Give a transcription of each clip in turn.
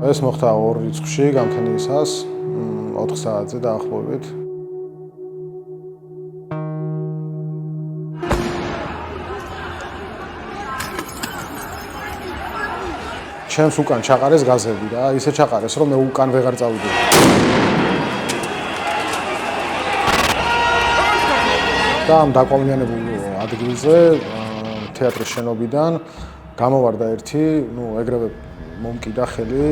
ეს მოხდა 2 რიცხვში გამთენიისას 4 საათზე დაახლოებით. ჩემს უკან ჩაყარეს გაზები რა, ისე ჩაყარეს რომ მე უკან ვეღარ წავიდე. და ამ დაკვალიანებულ ადგილზე თეატრის შენობიდან გამოვარდა ერთი, ეგრევე მომკიდა ხელი,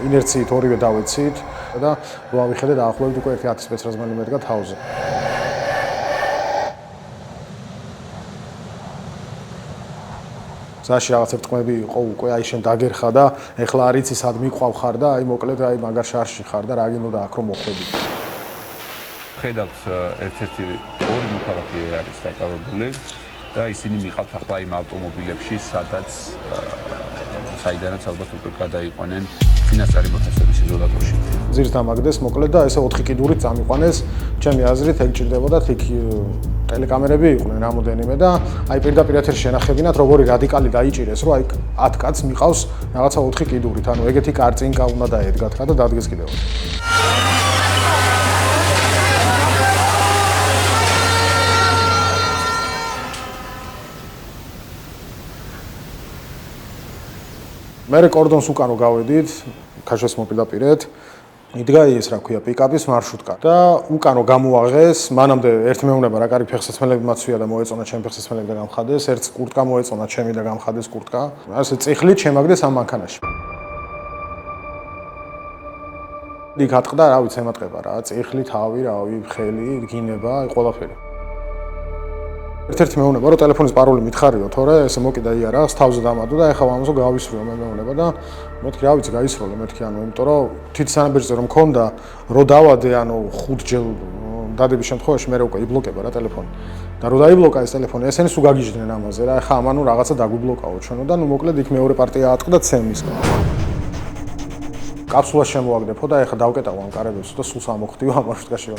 ინერციით ორივე დავეცით და ვავიხელე დაახლოებით უკვე 1500 მ მედგა თავზე. ზაში რაღაც ერთყმები იყო უკვე, აი შენ დაგერხა და ეხლა არ იცი სად მიყვავ ხარ და აი მოკლედ აი მაგარ შარში ხარ და რა გინდოდა აქ რომ მოხვედი. ხედავთ ერთ-ერთი ორი მოქალაქე არის დაკავებული და ისინი მიყავთ ახლა იმ ავტომობილებში, სადაც საიდანაც ალბათ უკვე გადაიყვანენ ფინანსური მოთხოვნის იზოლატორში. ძირს დამაგდეს მოკლედ და ესე 4 კიდურით წამიყვანეს. ჩემი აზრით ეგ ჭირდებოდათ იქ ტელეკამერები იყვნენ რამოდენიმე და აი პირდაპირ ეთერში შენახებინათ როგორი რადიკალი დაიჭირეს, რომ აი 10 კაცს მიყავს რაღაცა 4 კიდურით. ანუ ეგეთი კარწინკა უნდა დაედგათ რა და დადგეს კიდევ. მე კორდონს უკანო გავედით, ქაშვეს მოპირდაპირეთ. იდგა ის რა ქვია, პიკაპის მარშრუტკა და უკანო გამოაღეს, მანამდე ერთ მეუნება რა კარი ფეხსაცმელები მაცვია და მოეწონა ჩემი ფეხსაცმელები და გამხადეს, ერთ კურტკა მოეწონა ჩემი და გამხადეს კურტკა. ასე წიხლით შემაგდეს ამ მანქანაში. იქ ატყდა, რა ვიცი, ემატყება რა, წიხლი, თავი, რავი, ხელი, გინება, ყველაფერი. ერთ-ერთი მეუნება რომ ტელეფონის პაროლი მითხარიო, თორე ესე მოკიდა იარაღს, თავზე დამადო და ეხა ამასო გავისროო მე მეუნება და მეთქი რა ვიცი, გაისროლე მეთქი, ანუ იმიტომ რომ თვითსანაბეჭდზე რომ მქონდა, რო დავადე, ანუ 5 ჯერ დადების შემთხვევაში მე უკვე იბლოკება რა ტელეფონი. და რო დაიბლოკა ეს ტელეფონი, ესენი სულ გაგიჟდნენ ამაზე რა, ეხა ამანუ რაღაცა დაგვიბლოკაო ჩვენო და ნუ მოკლედ იქ მეორე პარტია ატყდა ცემისგან. კაფსულას შემოაგდებო და ეხა დავკეტავ ამ კარებებს და სულს ამოხდიო ამ მარშრუტკაში.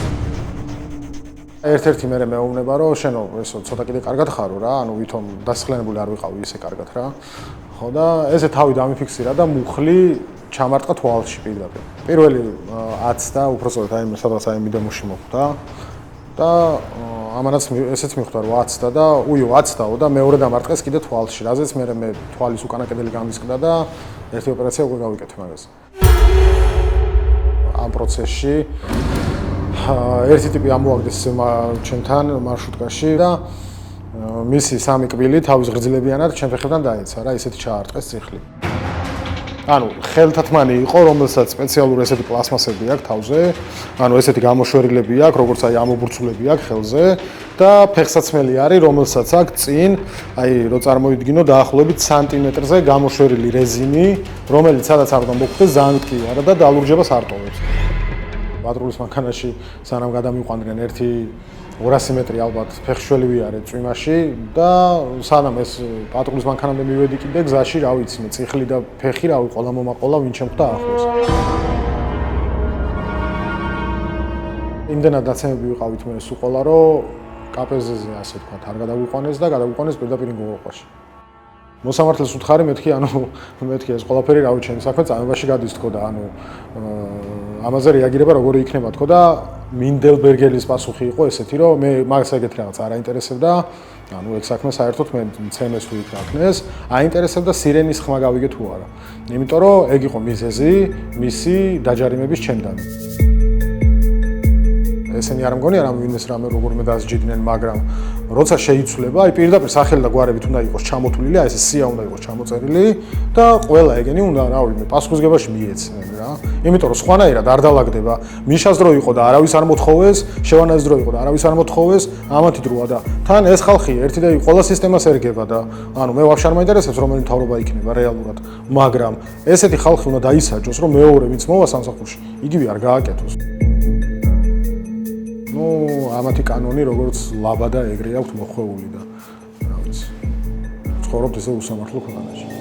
ერთ-ერთი მე მეუბნება რომ შენო ესო ცოტა კიდე კარგად ხარო რა, ანუ ვითომ დასხლენებული არ ვიყავი ისე კარგად რა. ხო და ესე თავი დამიფიქსირა და მუხლი ჩამარტყა თვალში პირდაპირ. პირველი აცდა, უბრალოდ აი სადღაც აი მიდემოში მოხვდა და ამანაც ესეც მიხვდა რომ აცდა და აცდაო და მეორე დამარტყეს კიდე თვალში, რაზეც მე თვალის უკანა კედელი გამისკდა და ერთი ოპერაცია უკვე გავიკეთე მაგას. ამ პროცესში ერთი ტიპი ამოაგდეს ჩემთან მარშრუტკაში და მისი 3 კბილი თავის ღრძილებიანად ჩემ ფეხებთან დაეცა რა, ისეთი ჩაარტყეს ციხლი. ანუ ხელთათმანი იყო, რომელსაც სპეციალური ესეთი პლასმასები აქვს თავზე, ანუ ესეთი გამოშვერილები აქვს, როგორც აი ამობურცულები აქვს ხელზე და ფეხსაცმელი არის, რომელსაც აქვს წინ, აი რო წარმოვიდგინო დაახლოებით სანტიმეტრზე გამოშვერილი რეზინი, რომელიც სადაც არ უნდა მოხვდეს ძალიან მტკივი არა და დალურჯებას არ ტოვებს. პატრულის მანქანაში სანამ გადამიყვანდნენ ერთი 200 მეტრი ალბათ ფეხშველი ვიარე წვიმაში და სანამ ეს პატრულის მანქანამდე მივედი კიდე გზაში რა ვიცი მე წიხლი და ფეხი რავი ყოლა მომაყოლა ვინ ჩემხდა ახლოს. იმდენად დაცემები ვიყავით მე სულ ყოლა რომ კაპეზეზე ასე თქვა არ გადავიყვანეს და გადავიყვანეს პირდაპირ ინგოროყვაში. მოსამართლეს უთხარი მეთქი, ანუ მეთქი ეს ყველაფერი რავი ჩემი საქმე წამებაში გადის თქო და ანუ ამაზე რეაგირება როგორი იქნება თქო და მინდელბერგელის პასუხი იყო ესეთი რომ მე მაგას ეგეთ რაღაც არ აინტერესებდა, ანუ ეგ საქმე საერთოდ მე ცემეს თუ იქ რაკნეს, აინტერესებდა სირენის ხმა გავიგე თუ არა. იმიტომ რომ ეგ იყო მიზეზი მისი დაჯარიმების ჩემთან. ესენი არ მგონია რამე ვინმეს რამე როგორმე დასჯიდნენ, მაგრამ როცა შეიცვლება, აი პირდაპირ სახელი და გვარებით უნდა იყოს ჩამოთვლილი, აი ეს სია უნდა იყოს ჩამოწერილი და ყველა ეგენი უნდა რა ვიცი, პასუხისგებაში მიეცნენ რა. იმიტომ რომ სხვანაირად არ დაალაგდება, მიშას დრო იყო და არავის არ მოთხოვეს, შევანას დრო იყო და არავის არ მოთხოვეს, ამათი დროა და თან ეს ხალხი ერთი და ყველა სისტემას ერგება და ანუ მე ვაფშე არ მაინტერესებს რომელი მთავრობა იქნება რეალურად, მაგრამ ესეთი ხალხი უნდა დაისაჯოს, რომ მეორე ვინც მოვა სამსახურში, იგივე არ გააკეთოს. ამათი კანონი როგორც ლაბადა ეგრე აქვს მოხვეული და რა ვიცი ცხოვრობთ ესე უსამართლო ქვეყანაში.